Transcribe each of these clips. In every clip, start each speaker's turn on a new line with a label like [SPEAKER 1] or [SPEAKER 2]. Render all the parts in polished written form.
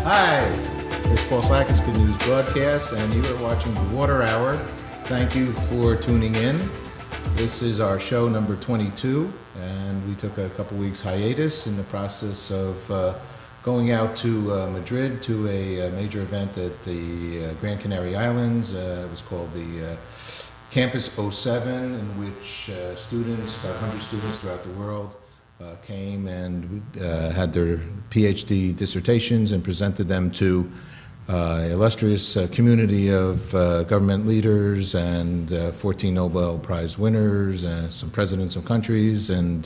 [SPEAKER 1] Hi, it's Paul Slackus, Good News Broadcast, and you are watching the Water Hour. Thank you for tuning in. This is our show number 22, and we took a couple weeks hiatus in the process of going out to Madrid to a major event at the Gran Canary Islands. It was called the Campus '07, in which students, about 100 students throughout the world, came and had their PhD dissertations and presented them to illustrious community of government leaders and 14 Nobel Prize winners and some presidents of countries. And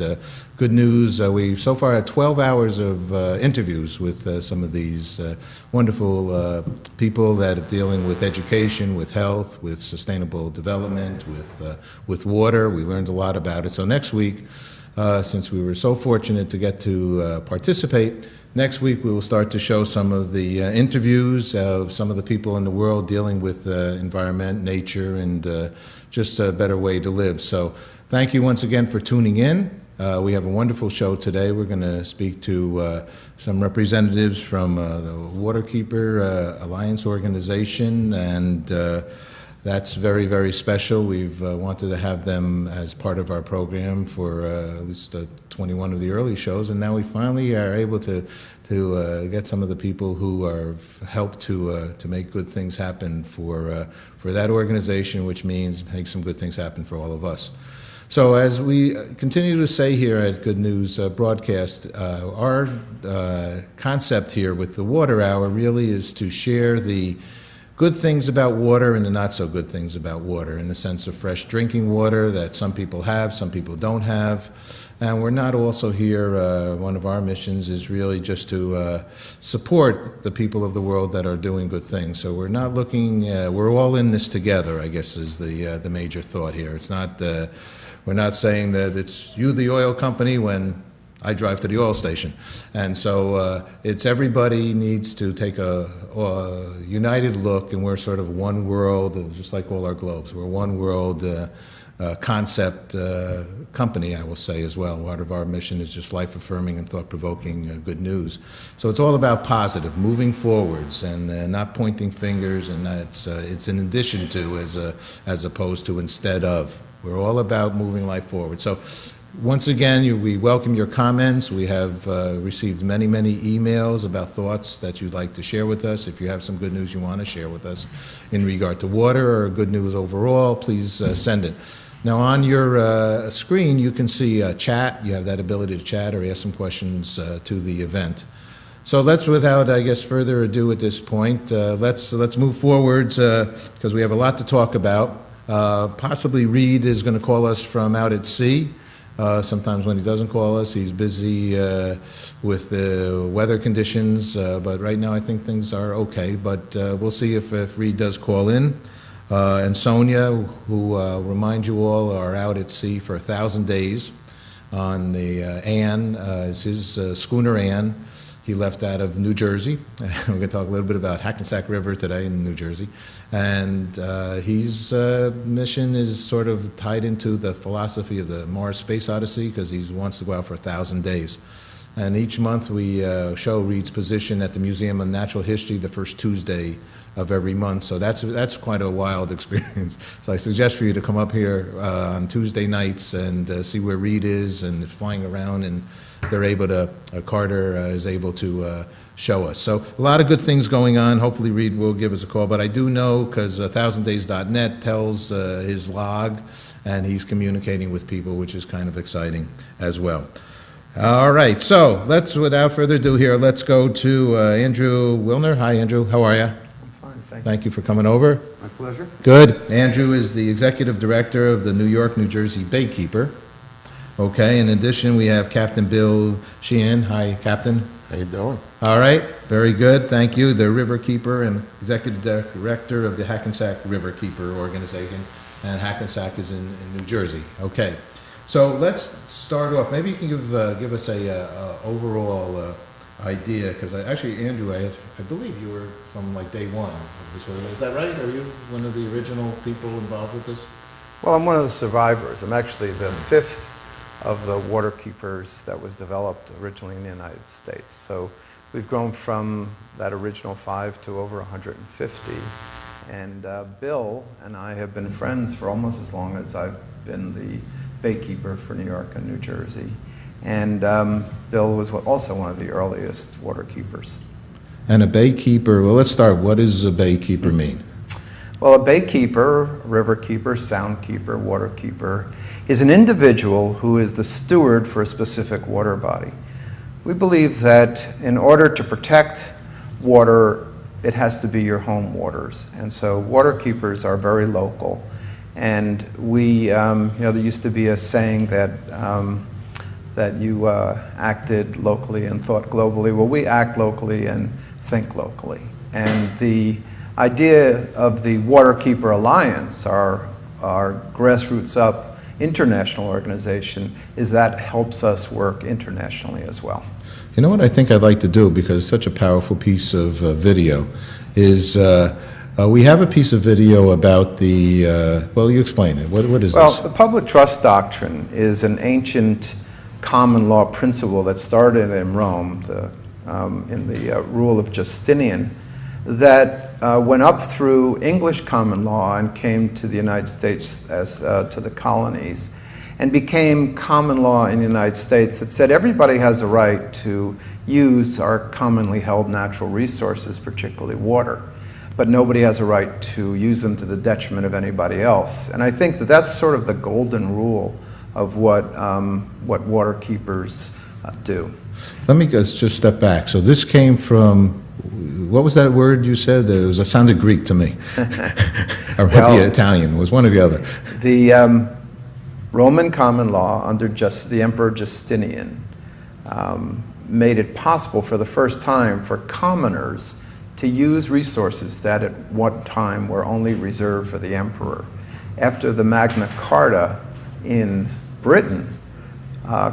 [SPEAKER 1] good news, we so far had 12 hours of interviews with some of these wonderful people that are dealing with education, with health, with sustainable development, with water. We learned a lot about it. So next week, since we were so fortunate to get to participate, next week we will start to show some of the interviews of some of the people in the world dealing with environment, nature, and just a better way to live. So thank you once again for tuning in. We have a wonderful show today. We're going to speak to some representatives from the Waterkeeper Alliance organization, and that's very, very special. We've wanted to have them as part of our program for at least 21 of the early shows, and now we finally are able to get some of the people who have helped to make good things happen for that organization, which means make some good things happen for all of us. So as we continue to say here at Good News Broadcast, our concept here with the Water Hour really is to share the good things about water and the not so good things about water, in the sense of fresh drinking water that some people have, some people don't have. And we're not also here, one of our missions is really just to support the people of the world that are doing good things. So we're not looking, we're all in this together, I guess, is the major thought here. It's not, we're not saying that it's you, the oil company, when I drive to the oil station. And so it's everybody needs to take a united look, and we're sort of one world, just like all our globes. We're one world concept company, I will say, as well. Part of our mission is just life-affirming and thought-provoking good news. So it's all about positive, moving forwards, and not pointing fingers, and it's in addition to as opposed to instead of. We're all about moving life forward. So once again, we welcome your comments. We have received many, many emails about thoughts that you'd like to share with us. If you have some good news you want to share with us in regard to water or good news overall, please send it. Now, on your screen, you can see chat. You have that ability to chat or ask some questions to the event. So let's, without, I guess, further ado at this point, let's move forwards because we have a lot to talk about. Possibly Reed is going to call us from out at sea. Sometimes when he doesn't call us, he's busy with the weather conditions, but right now I think things are okay. But we'll see if Reed does call in. And Sonia, who remind you all, are out at sea for 1,000 days on the Anne, is his schooner Anne. He left out of New Jersey. We're going to talk a little bit about Hackensack River today in New Jersey. And his mission is sort of tied into the philosophy of the Mars Space Odyssey, because he wants to go out for 1,000 days. And each month we show Reed's position at the Museum of Natural History the first Tuesday of every month. So that's quite a wild experience. So I suggest for you to come up here on Tuesday nights and see where Reed is and flying around, and they're able to, Carter is able to show us. So a lot of good things going on. Hopefully Reed will give us a call. But I do know, because 1000days.net tells his log, and he's communicating with people, which is kind of exciting as well. All right, so let's, without further ado here, let's go to Andrew Wilner. Hi, Andrew. How are you?
[SPEAKER 2] I'm fine, thank you.
[SPEAKER 1] Thank you for coming over.
[SPEAKER 2] My pleasure.
[SPEAKER 1] Good. Andrew is the executive director of the New York, New Jersey Baykeeper. Okay, in addition, we have Captain Bill Sheehan. Hi, Captain.
[SPEAKER 3] How you doing?
[SPEAKER 1] All right, very good, thank you. The Riverkeeper and executive director of the Hackensack Riverkeeper organization, and Hackensack is in New Jersey. Okay, so let's start off. Maybe you can give us a overall idea, because actually, Andrew, I believe you were from like day one of this organization. Is that right? Are you one of the original people involved with this?
[SPEAKER 2] Well, I'm one of the survivors. I'm actually the fifth of the water keepers that was developed originally in the United States. So We've grown from that original 5 to over 150. And Bill and I have been friends for almost as long as I've been the baykeeper for New York and New Jersey. And Bill was also one of the earliest water keepers.
[SPEAKER 1] And a baykeeper, well, let's start. What does a baykeeper mean?
[SPEAKER 2] Well, a baykeeper, river keeper, sound keeper, water keeper, is an individual who is the steward for a specific water body. We believe that in order to protect water, it has to be your home waters. And so water keepers are very local. And we, there used to be a saying that you acted locally and thought globally. Well, we act locally and think locally. And the idea of the Waterkeeper Alliance, our grassroots up international organization, is that helps us work internationally as well.
[SPEAKER 1] You know what I think I'd like to do, because it's such a powerful piece of video, is we have a piece of video about the, well, you explain it. What is this?
[SPEAKER 2] Well, the public trust doctrine is an ancient common law principle that started in Rome in the rule of Justinian, that went up through English common law and came to the United States as to the colonies, and became common law in the United States that said everybody has a right to use our commonly held natural resources, particularly water, but nobody has a right to use them to the detriment of anybody else. And I think that that's sort of the golden rule of what water keepers do.
[SPEAKER 1] Let me just step back. So this came from, what was that word you said? It sounded Greek to me. Or maybe Italian. It was one or the other.
[SPEAKER 2] The Roman common law under the Emperor Justinian made it possible for the first time for commoners to use resources that at one time were only reserved for the emperor. After the Magna Carta in Britain,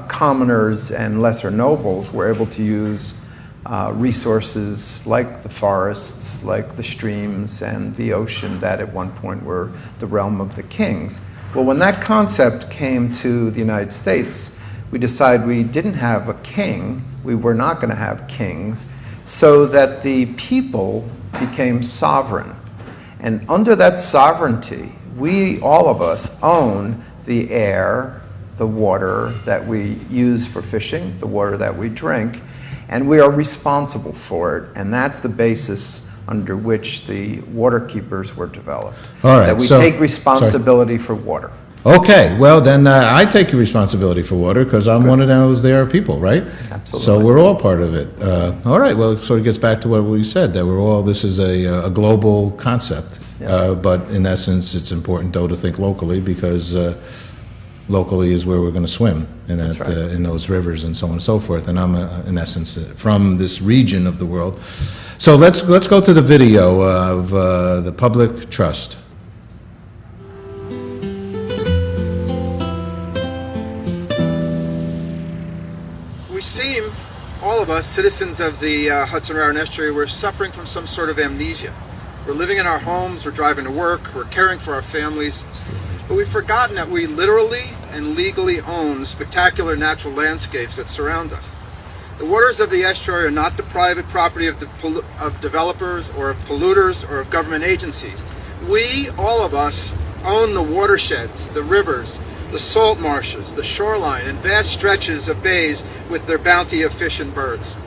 [SPEAKER 2] commoners and lesser nobles were able to use resources like the forests, like the streams and the ocean that at one point were the realm of the kings. Well, when that concept came to the United States, we decided we didn't have a king, we were not going to have kings, so that the people became sovereign. And under that sovereignty, we, all of us, own the air, the water that we use for fishing, the water that we drink, and we are responsible for it. And that's the basis under which the water keepers were developed.
[SPEAKER 1] All right,
[SPEAKER 2] that we take responsibility for water.
[SPEAKER 1] Okay, well then I take responsibility for water because I'm one of those there people, right?
[SPEAKER 2] Absolutely.
[SPEAKER 1] So we're all part of it. All right, well it sort of gets back to what we said, that this is a global concept. Yes. But in essence, it's important though to think locally, because locally is where we're going to swim in that, right. In those rivers and so on and so forth. And I'm in essence from this region of the world. So let's go to the video of the public trust.
[SPEAKER 3] We seem, all of us, citizens of the Hudson River and Estuary, we're suffering from some sort of amnesia. We're living in our homes, we're driving to work, we're caring for our families, but we've forgotten that we literally and legally own the spectacular natural landscapes that surround us. The waters of the estuary are not the private property of developers or of polluters or of government agencies. We, all of us, own the watersheds, the rivers, the salt marshes, the shoreline, and vast stretches of bays with their bounty of fish and birds.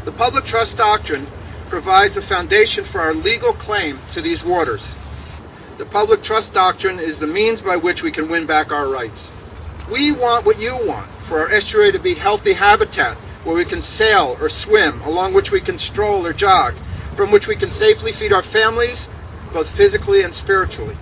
[SPEAKER 3] The public trust doctrine provides a foundation for our legal claim to these waters. The public trust doctrine is the means by which we can win back our rights. We want what you want, for our estuary to be healthy habitat where we can sail or swim, along which we can stroll or jog, from which we can safely feed our families, both physically and spiritually.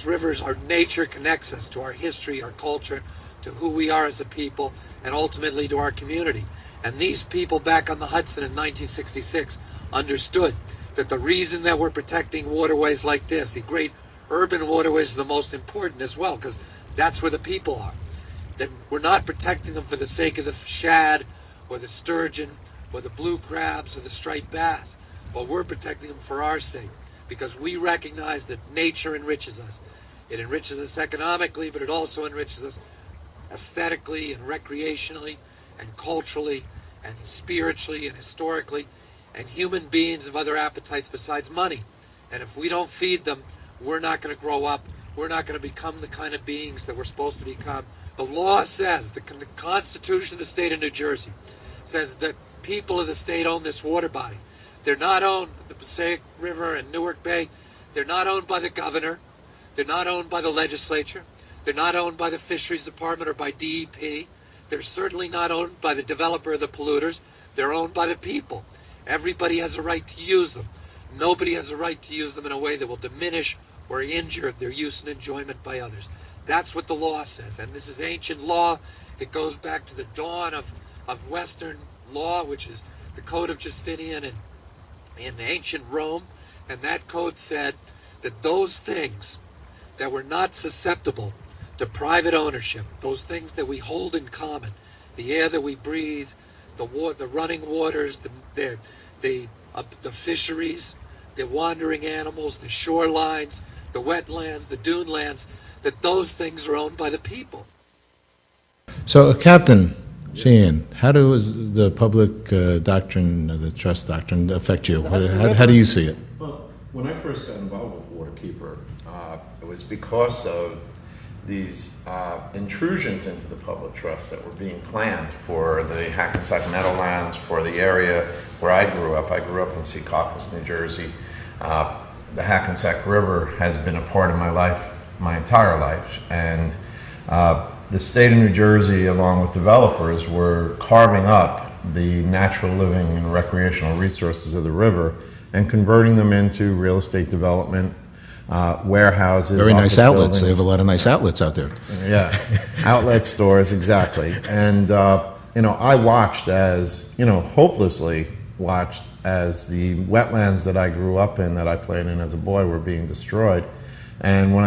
[SPEAKER 4] These rivers, our nature connects us to our history, our culture, to who we are as a people, and ultimately to our community. And these people back on the Hudson in 1966 understood that the reason that we're protecting waterways like this, the great urban waterways, are the most important as well, because that's where the people are. That we're not protecting them for the sake of the shad or the sturgeon or the blue crabs or the striped bass, but we're protecting them for our sake, because we recognize that nature enriches us. It enriches us economically, but it also enriches us aesthetically and recreationally and culturally and spiritually and historically, and human beings have other appetites besides money. And if we don't feed them, we're not going to grow up. We're not going to become the kind of beings that we're supposed to become. The law says, the Constitution of the state of New Jersey says that people of the state own this water body. They're not owned, the Passaic River and Newark Bay, they're not owned by the governor. They're not owned by the legislature. They're not owned by the Fisheries Department or by DEP. They're certainly not owned by the developer or the polluters. They're owned by the people. Everybody has a right to use them. Nobody has a right to use them in a way that will diminish or injure their use and enjoyment by others. That's what the law says. And this is ancient law. It goes back to the dawn of Western law, which is the Code of Justinian in ancient Rome. And that code said that those things that were not susceptible to private ownership, those things that we hold in common, the air that we breathe, the running waters, the fisheries, the wandering animals, the shorelines, the wetlands, the dunelands, that those things are owned by the people.
[SPEAKER 1] So, Captain Sheehan, how does the public doctrine, the trust doctrine, affect you? How do you see it?
[SPEAKER 2] Well, when I first got involved with Waterkeeper, it was because of these intrusions into the public trust that were being planned for the Hackensack Meadowlands, for the area where I grew up. I grew up in Secaucus, New Jersey. The Hackensack River has been a part of my life, my entire life, and the state of New Jersey, along with developers, were carving up the natural living and recreational resources of the river and converting them into real estate development, warehouses,
[SPEAKER 1] very nice outlets.
[SPEAKER 2] Buildings.
[SPEAKER 1] They have a lot of nice outlets out there.
[SPEAKER 2] Yeah, outlet stores, exactly. And I watched as, hopelessly watched as the wetlands that I grew up in, that I played in as a boy, were being destroyed. And when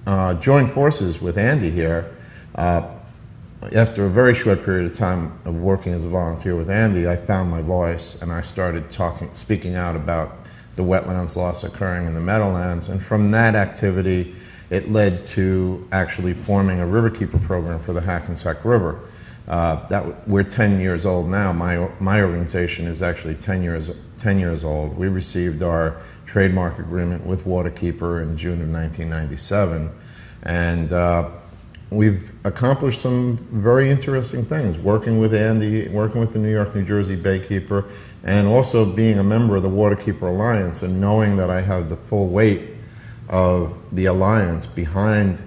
[SPEAKER 2] I joined forces with Andy here, after a very short period of time of working as a volunteer with Andy, I found my voice and I started speaking out about the wetlands loss occurring in the Meadowlands. And from that activity, it led to actually forming a riverkeeper program for the Hackensack River. We're 10 years old now. My organization is actually 10 years old. We received our trademark agreement with Waterkeeper in June of 1997. And we've accomplished some very interesting things, working with Andy, working with the New York, New Jersey Baykeeper, and also being a member of the Waterkeeper Alliance and knowing that I have the full weight of the Alliance behind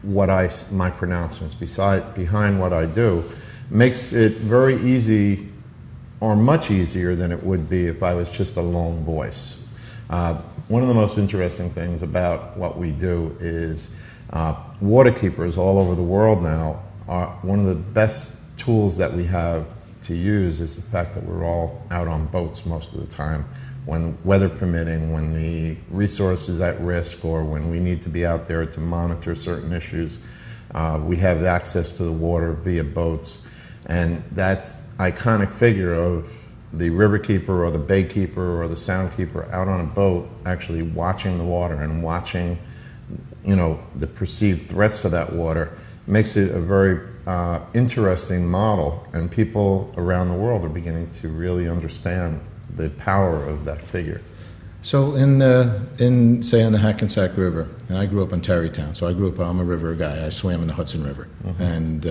[SPEAKER 2] my pronouncements, behind what I do, makes it very easy, or much easier than it would be if I was just a lone voice. One of the most interesting things about what we do is waterkeepers all over the world now one of the best tools that we have to use is the fact that we're all out on boats most of the time, when weather permitting, when the resource is at risk, or when we need to be out there to monitor certain issues. We have access to the water via boats, and that iconic figure of the riverkeeper or the baykeeper or the soundkeeper out on a boat actually watching the water and watching the perceived threats to that water makes it a very interesting model, and people around the world are beginning to really understand the power of that figure.
[SPEAKER 1] So in say on the Hackensack River, and I grew up in Tarrytown, so I'm a river guy. I swam in the Hudson River, and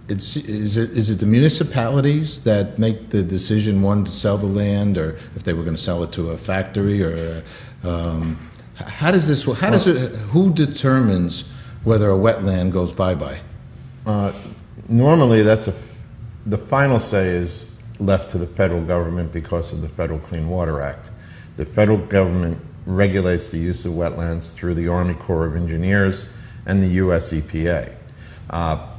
[SPEAKER 1] is it the municipalities that make the decision, one, to sell the land, or if they were going to sell it to a factory, or who determines whether a wetland goes bye-bye?
[SPEAKER 2] Normally, the final say is left to the federal government because of the Federal Clean Water Act. The federal government
[SPEAKER 5] regulates the use of wetlands through the Army Corps of Engineers and the US EPA.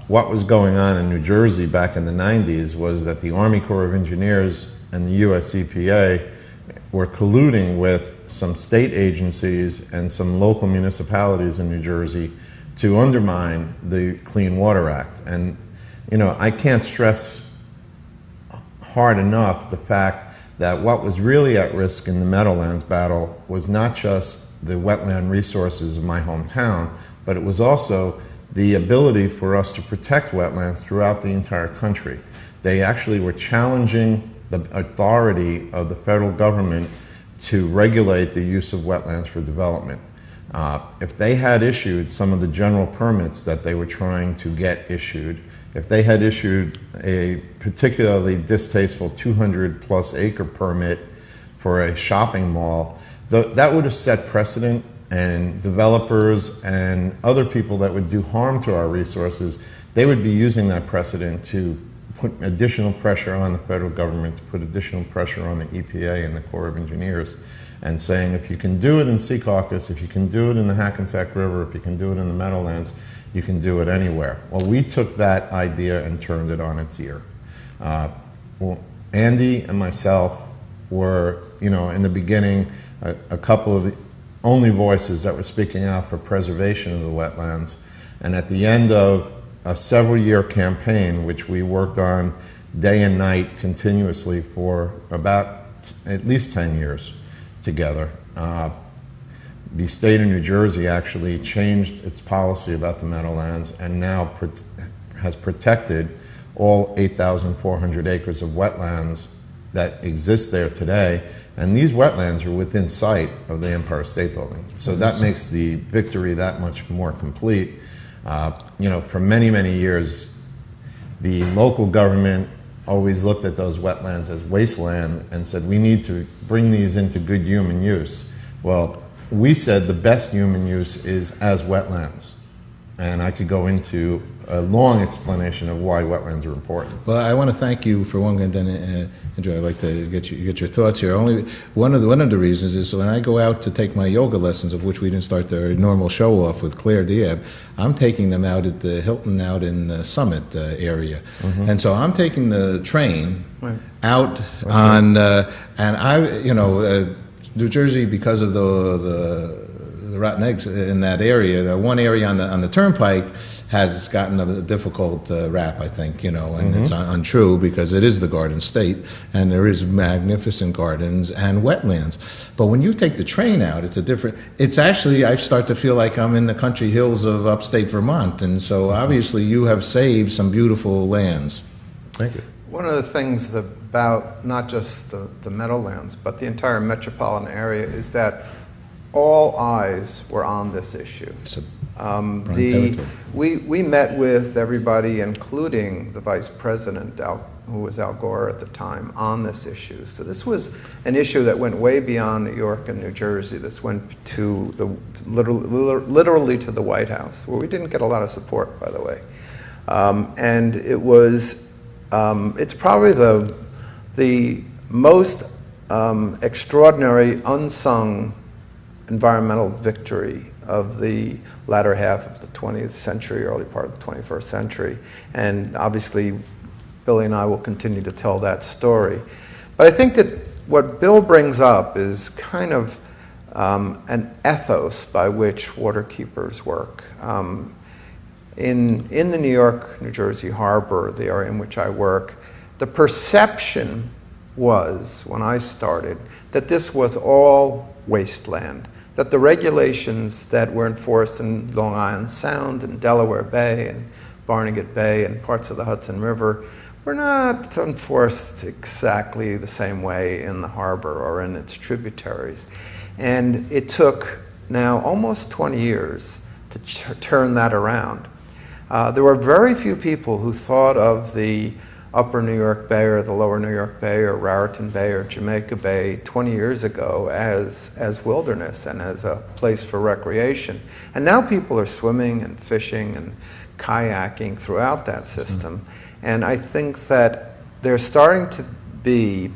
[SPEAKER 5] What was going on in New Jersey back in the 90s was that the Army Corps of Engineers and the US EPA were colluding with some state agencies and some local municipalities in New Jersey to undermine the Clean Water Act. And, you know, I can't stress hard enough the fact that what was really at risk in the Meadowlands battle was not just the wetland resources of my hometown, but it was also the ability for us to protect wetlands throughout the entire country. They actually were challenging the authority of the federal government to regulate the use of wetlands for development. If they had issued some of the general permits that they were trying to get issued, if they had issued a particularly distasteful 200-plus acre permit for a shopping mall, that would have set precedent, and developers and other people that would do harm to our resources, they would be using that precedent to put additional pressure on the federal government, to put additional pressure on the EPA and the Corps of Engineers, and saying, if you can do it in Secaucus, if you can do it in the Hackensack River, if you can do it in the Meadowlands, you can do it anywhere. Well, we took that idea and turned it on its ear. Andy and myself were, you know, in the beginning, a couple of the only voices that were speaking out for preservation of the wetlands. And at the end of a several-year campaign, which we worked on day and night continuously for about at least 10 years together, the state of New Jersey actually changed its policy about the Meadowlands and now has protected all 8,400 acres of wetlands that exist there today. And these wetlands are within sight of the Empire State Building. So that makes the victory that much more complete. You know, for many, many years, the local government always looked at those wetlands as wasteland and said, we need to bring these into good human use. Well, we said the best human use is as wetlands. And I could go into a long explanation of why wetlands are important.
[SPEAKER 1] Well, I want to thank you for one, and then Andrew, I'd like to get your thoughts here. Only one of the reasons is when I go out to take my yoga lessons, of which we didn't start the normal show off with Claire Diab, I'm taking them out at the Hilton out in Summit area, and so I'm taking the train out on, and I, you know, New Jersey, because of the rotten eggs in that area, the one area on the turnpike has gotten a difficult rap, I think, you know, and it's untrue because it is the Garden State and there is magnificent gardens and wetlands. But when you take the train out, it's actually, I start to feel like I'm in the country hills of upstate Vermont. And so obviously you have saved some beautiful lands.
[SPEAKER 5] Thank you.
[SPEAKER 2] One of the things about not just the Meadowlands, but the entire metropolitan area is that all eyes were on this issue. We met with everybody, including the vice president, who was Al Gore at the time, on this issue. So this was an issue that went way beyond New York and New Jersey. This went to literally to the White House, where we didn't get a lot of support, by the way. And it was, it's probably the most extraordinary, unsung environmental victory of the latter half of the 20th century, early part of the 21st century. And obviously, Billy and I will continue to tell that story. But I think that what Bill brings up is kind of an ethos by which waterkeepers work. In the New York, New Jersey harbor, the area in which I work, the perception was, when I started, that this was all wasteland, that the regulations that were enforced in Long Island Sound and Delaware Bay and Barnegat Bay and parts of the Hudson River were not enforced exactly the same way in the harbor or in its tributaries. And it took now almost 20 years to turn that around. There were very few people who thought of the Upper New York Bay or the Lower New York Bay or Raritan Bay or Jamaica Bay 20 years ago as wilderness and as a place for recreation. And now people are swimming and fishing and kayaking throughout that system. And I think that there's starting to be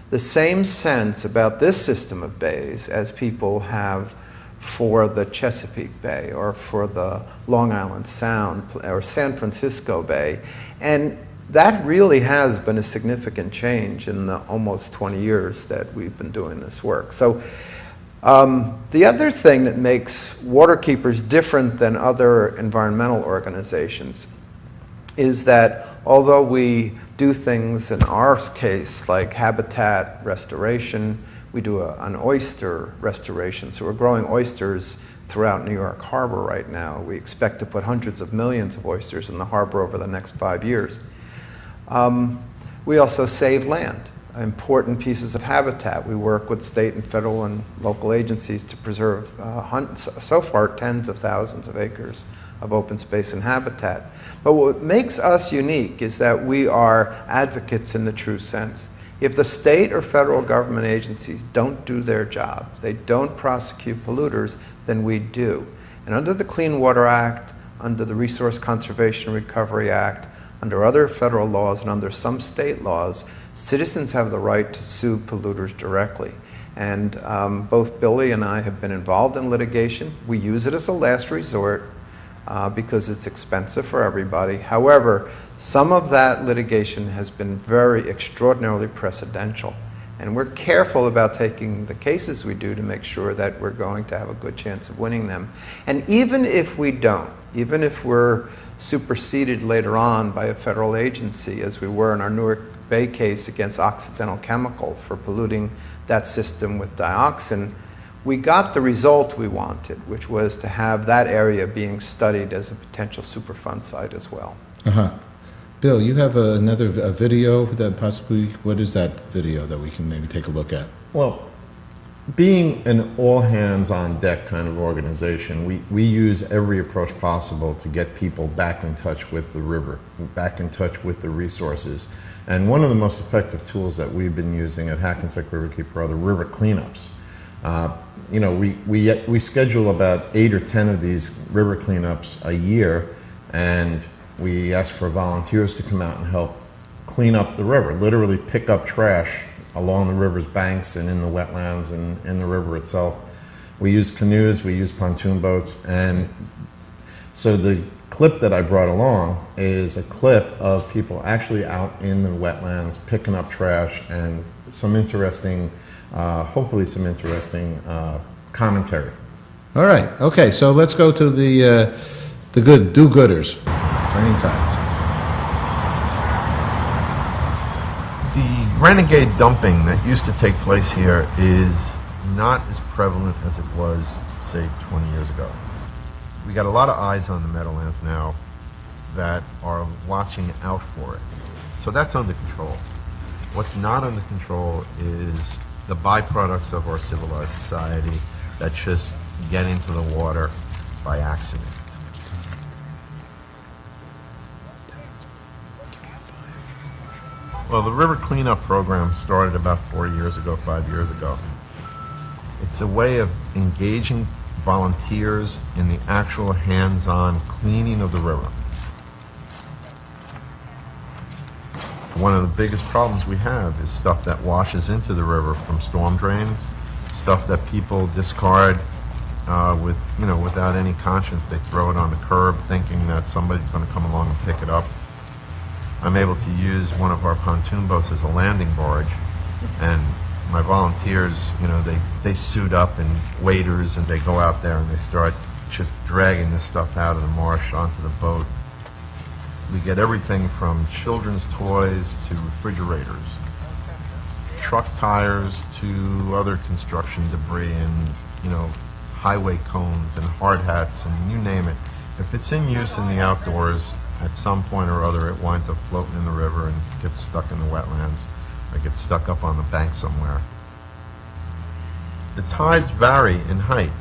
[SPEAKER 2] the same sense about this system of bays as people have for the Chesapeake Bay or for the Long Island Sound or San Francisco Bay. And that really has been a significant change in the almost 20 years that we've been doing this work. So the other thing that makes waterkeepers different than other environmental organizations is that although we do things in our case like habitat restoration, we do an oyster restoration. So we're growing oysters throughout New York Harbor right now. We expect to put hundreds of millions of oysters in the harbor over the next 5 years. We also save land, important pieces of habitat. We work with state and federal and local agencies to preserve, so far, tens of thousands of acres of open space and habitat. But what makes us unique is that we are advocates in the true sense. If the state or federal government agencies don't do their job, they don't prosecute polluters, then we do. And under the Clean Water Act, under the Resource Conservation and Recovery Act, under other federal laws and under some state laws, citizens have the right to sue polluters directly. And both Billy and I have been involved in litigation. We use it as a last resort because it's expensive for everybody. However, some of that litigation has been very extraordinarily precedential. And we're careful about taking the cases we do to make sure that we're going to have a good chance of winning them. And even if we don't, even if we're superseded later on by a federal agency, as we were in our Newark Bay case against Occidental Chemical for polluting that system with dioxin, we got the result we wanted, which was to have that area being studied as a potential Superfund site as well.
[SPEAKER 1] Bill, you have another video that possibly, what is that video that we can maybe take a look at?
[SPEAKER 5] Well, being an all-hands-on-deck kind of organization, we use every approach possible to get people back in touch with the river, back in touch with the resources. And one of the most effective tools that we've been using at Hackensack Riverkeeper are the river cleanups. You know, we schedule about 8 or 10 of these river cleanups a year, and we ask for volunteers to come out and help clean up the river, literally pick up trash along the river's banks and in the wetlands and in the river itself. We use canoes, we use pontoon boats, and so the clip that I brought along is a clip of people actually out in the wetlands picking up trash and some interesting, hopefully some interesting commentary.
[SPEAKER 1] All right. Okay. So let's go to the good do-gooders. Training time.
[SPEAKER 2] The renegade dumping that used to take place here is not as prevalent as it was, say, 20 years ago. We got a lot of eyes on the Meadowlands now that are watching out for it. So that's under control. What's not under control is the byproducts of our civilized society that just get into the water by accident. Well, the river cleanup program started about 4 years ago, 5 years ago. It's a way of engaging volunteers in the actual hands-on cleaning of the river. One of the biggest problems we have is stuff that washes into the river from storm drains, stuff that people discard without any conscience. They throw it on the curb thinking that somebody's going to come along and pick it up. I'm able to use one of our pontoon boats as a landing barge, and my volunteers, they suit up in waders and they go out there and they start just dragging this stuff out of the marsh onto the boat. We get everything from children's toys to refrigerators, truck tires to other construction debris and, highway cones and hard hats and you name it. If it's in use in the outdoors, at some point or other it winds up floating in the river and gets stuck in the wetlands or gets stuck up on the bank somewhere. The tides vary in height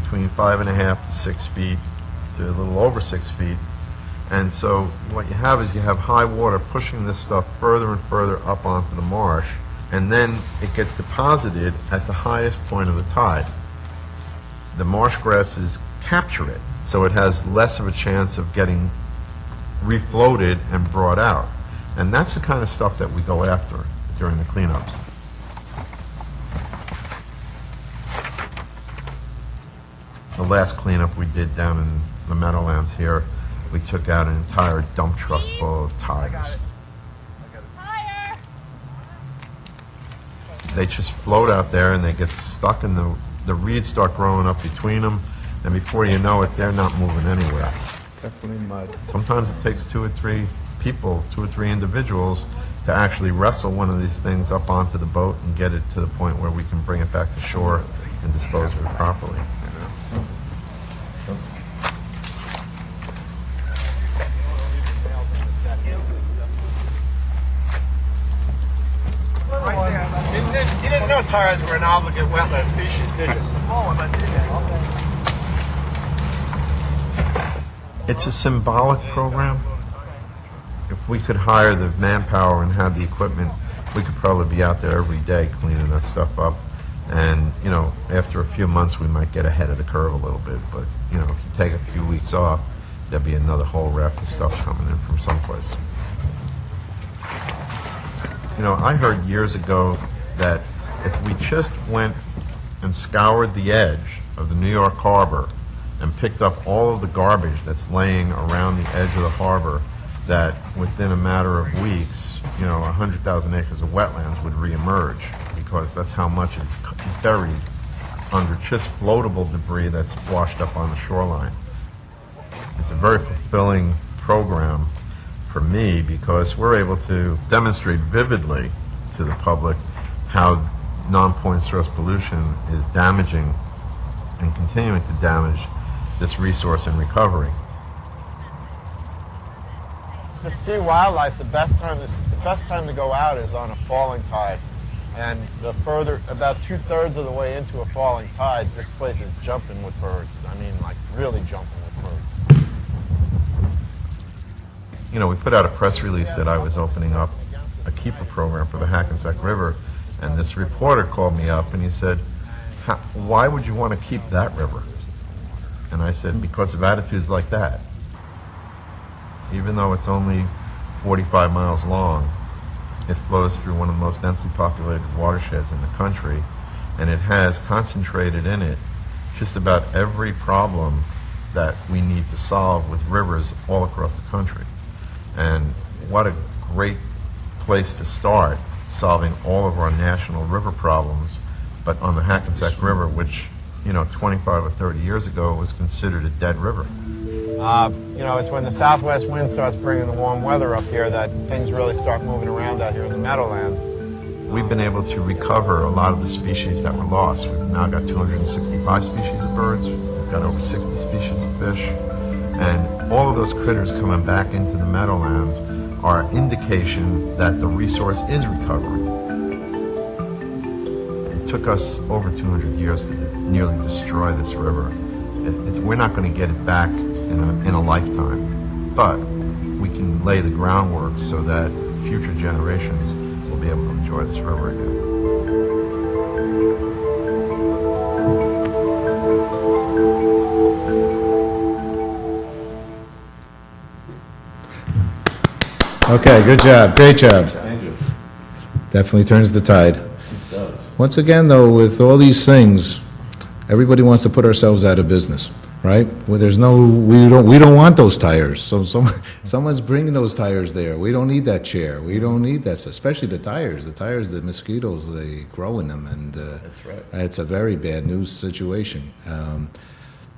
[SPEAKER 2] between 5.5 to 6 feet to a little over 6 feet. And so what you have is you have high water pushing this stuff further and further up onto the marsh, and then it gets deposited at the highest point of the tide. The marsh grasses capture it, so it has less of a chance of getting refloated and brought out. And that's the kind of stuff that we go after during the cleanups. last cleanup we did down in the Meadowlands here, we took out an entire dump truck full of tires. They just float out there and they get stuck in the reeds start growing up between them, and before you know it, they're not moving anywhere.
[SPEAKER 6] Definitely mud.
[SPEAKER 2] Sometimes it takes 2 or 3 people, 2 or 3 individuals to actually wrestle one of these things up onto the boat and get it to the point where we can bring it back to shore and dispose of it properly.
[SPEAKER 6] You didn't know tires were an obligate wetland species, did you?
[SPEAKER 2] It's a symbolic program. If we could hire the manpower and have the equipment, we could probably be out there every day cleaning that stuff up. And, you know, after a few months, we might get ahead of the curve a little bit. But, you know, if you take a few weeks off, there'll be another whole raft of stuff coming in from someplace. You know, I heard years ago that if we just went and scoured the edge of the New York harbor and picked up all of the garbage that's laying around the edge of the harbor, that within a matter of weeks, you know, 100,000 acres of wetlands would reemerge, because that's how much is buried under just floatable debris that's washed up on the shoreline. It's a very fulfilling program for me, because we're able to demonstrate vividly to the public how non-point source pollution is damaging and continuing to damage this resource in recovery.
[SPEAKER 6] To see wildlife, the best time to go out is on a falling tide. And the further, about 2/3 of the way into a falling tide, this place is jumping with birds. I mean, like really jumping with birds.
[SPEAKER 2] You know, we put out a press release that I was opening up a keeper program for the Hackensack River, and this reporter called me up and he said, why would you want to keep that river? And I said, because of attitudes like that. Even though it's only 45 miles long, it flows through one of the most densely populated watersheds in the country, and it has concentrated in it just about every problem that we need to solve with rivers all across the country. And what a great place to start solving all of our national river problems, but on the Hackensack River, which, you know, 25 or 30 years ago was considered a dead river.
[SPEAKER 6] You know, it's when the southwest wind starts bringing the warm weather up here that things really start moving around out here in the Meadowlands.
[SPEAKER 2] We've been able to recover a lot of the species that were lost. We've now got 265 species of birds, we've got over 60 species of fish, and all of those critters coming back into the Meadowlands are indication that the resource is recovering. It took us over 200 years to nearly destroy this river. We're not going to get it back in a lifetime, but we can lay the groundwork so that future generations will be able to enjoy this river again.
[SPEAKER 1] Okay, good job, great job.
[SPEAKER 5] Thank you.
[SPEAKER 1] Definitely turns the tide.
[SPEAKER 5] It does.
[SPEAKER 1] Once again, though, with all these things, everybody wants to put ourselves out of business, right? Well, we don't want those tires. So someone's bringing those tires there. We don't need that chair. We don't need that, especially the tires. The mosquitoes, they grow in them, and
[SPEAKER 5] That's right.
[SPEAKER 1] it's a very bad news situation.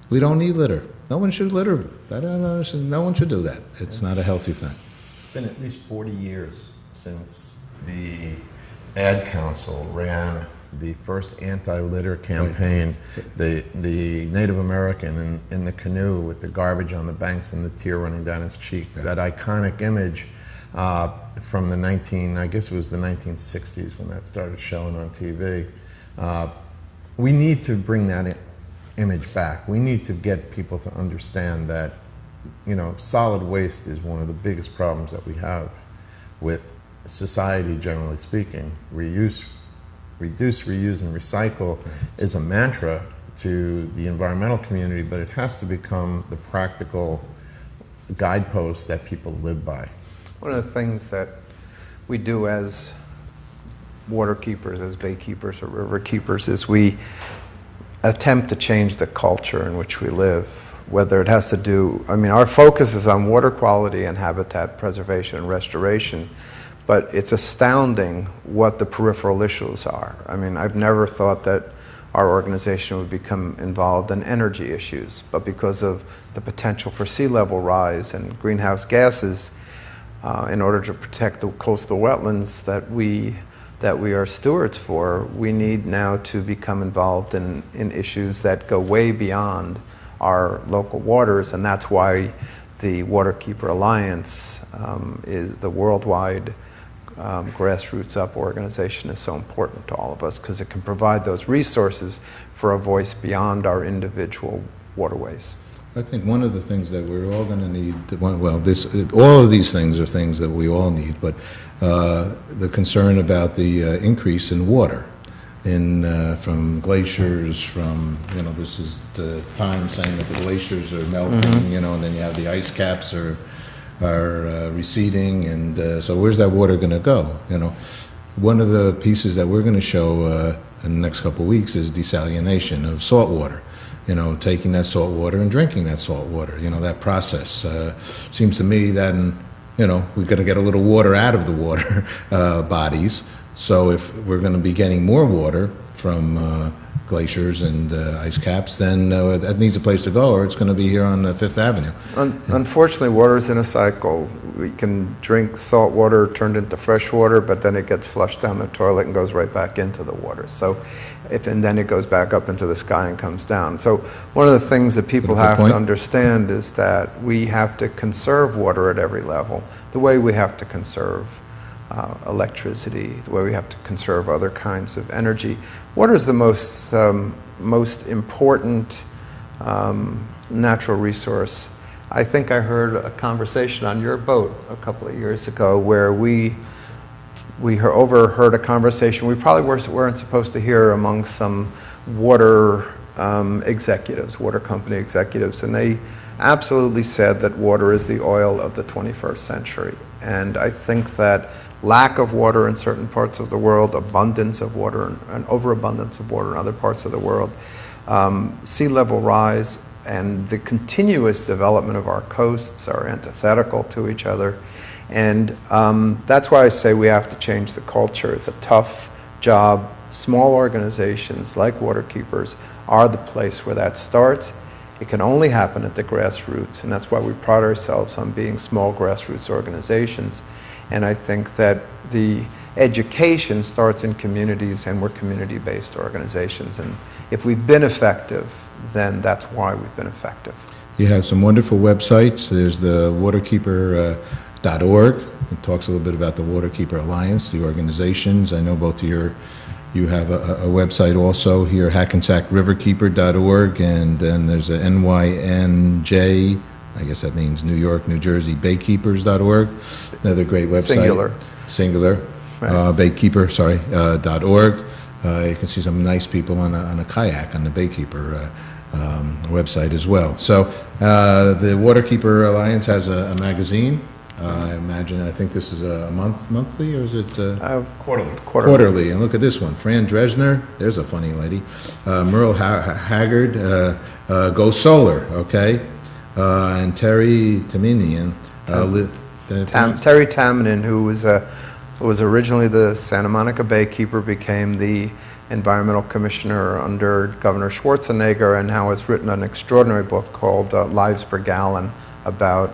[SPEAKER 1] We don't need litter. No one should litter. No one should do that. It's not a healthy thing.
[SPEAKER 5] It's been at least 40 years since the Ad Council ran the first anti-litter campaign. The Native American in the canoe with the garbage on the banks and the tear running down his cheek.
[SPEAKER 1] Yeah.
[SPEAKER 5] That iconic image from I guess it was the 1960s when that started showing on TV. We need to bring that image back. We need to get people to understand that, you know, solid waste is one of the biggest problems that we have with society, generally speaking. Reduce, reuse, and recycle is a mantra to the environmental community, but it has to become the practical guideposts that people live by.
[SPEAKER 2] One of the things that we do as water keepers, as bay keepers or river keepers, is we attempt to change the culture in which we live, whether it has to do, I mean, our focus is on water quality and habitat preservation and restoration, but it's astounding what the peripheral issues are. I mean, I've never thought that our organization would become involved in energy issues, but because of the potential for sea level rise and greenhouse gases, in order to protect the coastal wetlands that we are stewards for, we need now to become involved in issues that go way beyond our local waters, and that's why the Waterkeeper Alliance is the worldwide grassroots up organization is so important to all of us, because it can provide those resources for a voice beyond our individual waterways.
[SPEAKER 1] I think one of the things that we're all going to need, well, all of these things are things that we all need, but the concern about the increase in water, from glaciers, this is the time saying that the glaciers are melting, and then you have the ice caps are receding, and so where's that water going to go? One of the pieces that we're going to show in the next couple of weeks is desalination of salt water. Taking that salt water and drinking that salt water. That process seems to me that, we've got to get a little water out of the water bodies. So if we're going to be getting more water from glaciers and ice caps, then that needs a place to go, or it's going to be here on Fifth Avenue.
[SPEAKER 2] Unfortunately, water is in a cycle. We can drink salt water turned into fresh water, but then it gets flushed down the toilet and goes right back into the water. And then it goes back up into the sky and comes down. So one of the things that people have to understand is that we have to conserve water at every level, the way we have to conserve electricity, the way we have to conserve other kinds of energy. Water is the most important natural resource. I think I heard a conversation on your boat a couple of years ago where we overheard a conversation we probably weren't supposed to hear among some water executives, water company executives, and they absolutely said that water is the oil of the 21st century. And I think that lack of water in certain parts of the world, abundance of water and overabundance of water in other parts of the world, sea level rise, and the continuous development of our coasts are antithetical to each other. And that's why I say we have to change the culture. It's a tough job. Small organizations like Waterkeepers are the place where that starts. It can only happen at the grassroots, and that's why we pride ourselves on being small grassroots organizations. And I think that the education starts in communities, and we're community-based organizations. And if we've been effective, then that's why we've been effective.
[SPEAKER 1] You have some wonderful websites. There's the waterkeeper.org. It talks a little bit about the Waterkeeper Alliance, the organizations. I know both of you have a website also here, hackensackriverkeeper.org, and then there's a NYNJ, I guess that means New York, New Jersey, baykeepers.org. Another great website. Singular. Right. Baykeeper.org. You can see some nice people on a kayak on the Baykeeper website as well. So the Waterkeeper Alliance has a magazine. I think this is a monthly, or is it?
[SPEAKER 5] Quarterly.
[SPEAKER 1] Quarterly. And look at this one. Fran Dresner, there's a funny lady. Merle Haggard, Go Solar, okay? And Terry Taminian.
[SPEAKER 2] Terry Taminin, who was originally the Santa Monica Baykeeper, became the environmental commissioner under Governor Schwarzenegger, and now has written an extraordinary book called Lives Per Gallon about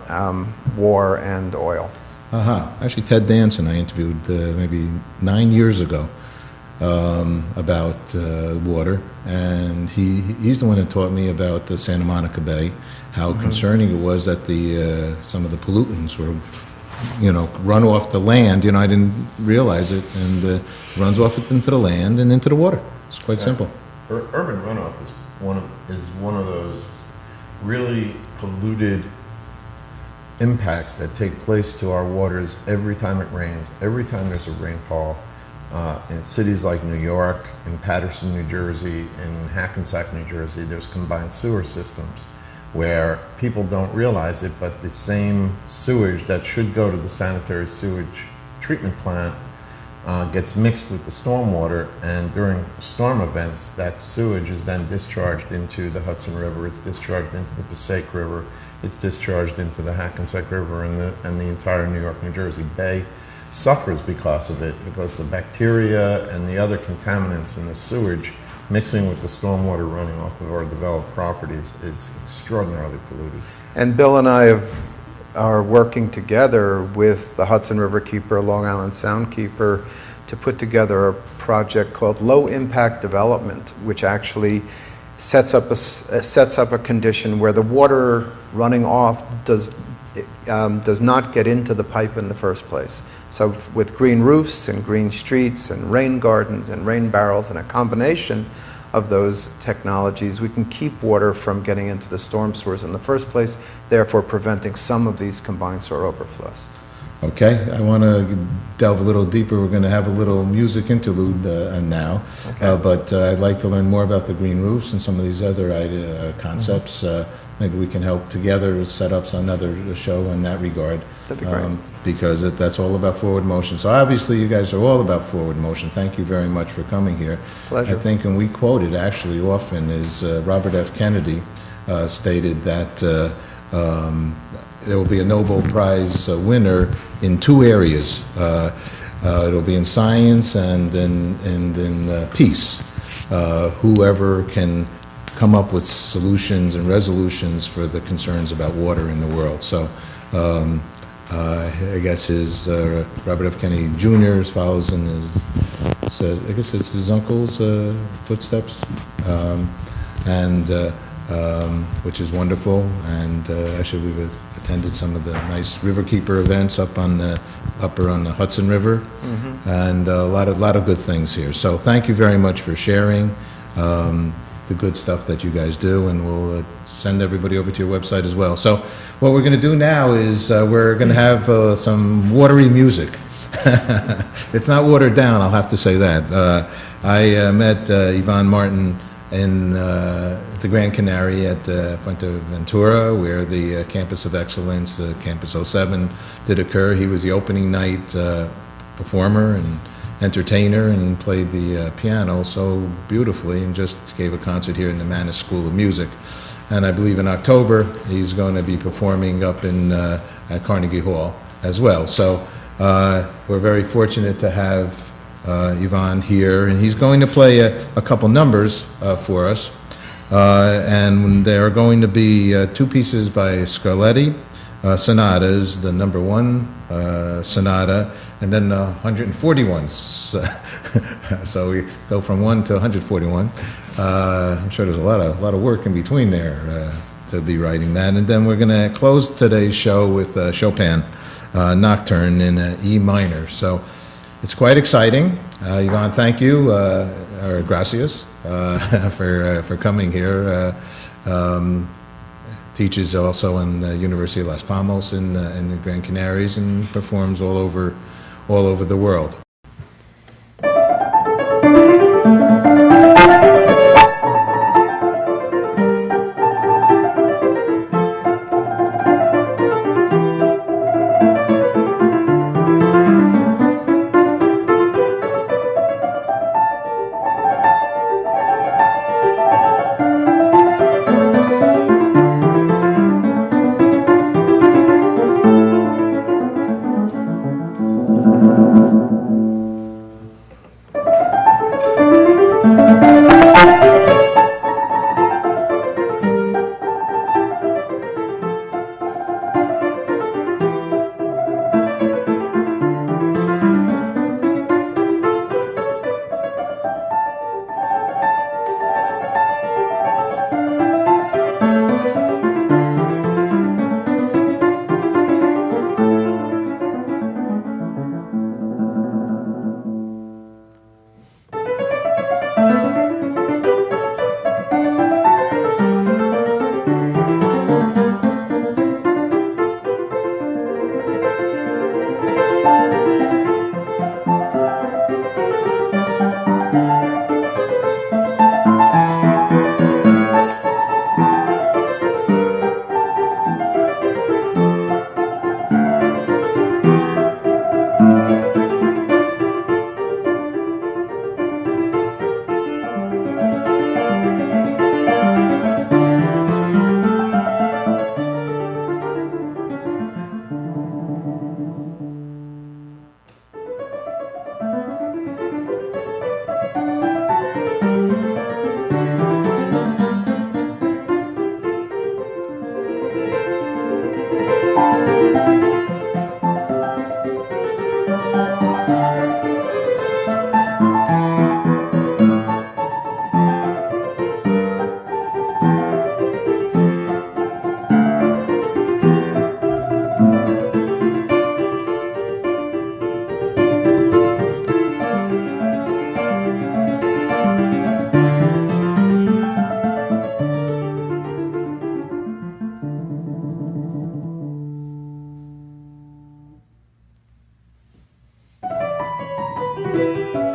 [SPEAKER 2] war and oil.
[SPEAKER 1] Actually, Ted Danson I interviewed maybe 9 years ago about water, and he's the one that taught me about the Santa Monica Bay, how concerning it was that some of the pollutants were run off the land. I didn't realize it, and runs off into the land and into the water. It's quite simple.
[SPEAKER 5] Urban runoff is one of those really polluted impacts that take place to our waters every time it rains, every time there's a rainfall. In cities like New York, in Paterson, New Jersey, in Hackensack, New Jersey, there's combined sewer systems where people don't realize it, but the same sewage that should go to the sanitary sewage treatment plant gets mixed with the stormwater, and during storm events, that sewage is then discharged into the Hudson River, it's discharged into the Passaic River, it's discharged into the Hackensack River, and the entire New York, New Jersey Bay suffers because of it, because the bacteria and the other contaminants in the sewage mixing with the stormwater running off of our developed properties is extraordinarily polluted.
[SPEAKER 2] And Bill and I are working together with the Hudson River Keeper, Long Island Sound Keeper, to put together a project called Low Impact Development, which actually sets up a condition where the water running off does not get into the pipe in the first place. So with green roofs and green streets and rain gardens and rain barrels and a combination of those technologies, we can keep water from getting into the storm sewers in the first place, therefore preventing some of these combined sewer overflows.
[SPEAKER 1] Okay, I want to delve a little deeper. We're going to have a little music interlude now, okay. But I'd like to learn more about the green roofs and some of these other concepts. Maybe we can help together set up another show in that regard.
[SPEAKER 2] That'd be great.
[SPEAKER 1] Because that's all about forward motion. So obviously you guys are all about forward motion. Thank you very much for coming here.
[SPEAKER 2] Pleasure.
[SPEAKER 1] I think, and we quote it actually often, is Robert F. Kennedy stated that there will be a Nobel Prize winner in two areas. It'll be in science and in peace. Whoever can come up with solutions and resolutions for the concerns about water in the world. So I guess his Robert F. Kennedy Jr. follows in his uncle's footsteps, which is wonderful. And actually, we've attended some of the nice riverkeeper events up on the Hudson River, and a lot of good things here. So thank you very much for sharing the good stuff that you guys do, and we'll send everybody over to your website as well. So what we're going to do now is we're going to have some watery music. It's not watered down, I'll have to say that. I met Yvonne Martin in the Grand Canary at Fuerteventura, where the Campus of Excellence, the Campus 07, did occur. He was the opening night performer and entertainer and played the piano so beautifully, and just gave a concert here in the Mannes School of Music. And I believe in October he's going to be performing up at Carnegie Hall as well. So we're very fortunate to have Yvonne here, and he's going to play a couple numbers for us. And there are going to be two pieces by Scarlatti, sonatas, the number 1 sonata, and then the 141s. So we go from 1 to 141. I'm sure there's a lot of work in between there to be writing that. And then we're going to close today's show with Chopin Nocturne in E minor. So it's quite exciting. Yvonne, thank you, or gracias, for coming here. Teaches also in the University of Las Palmas in the Gran Canaries, and performs all over the world. Bye.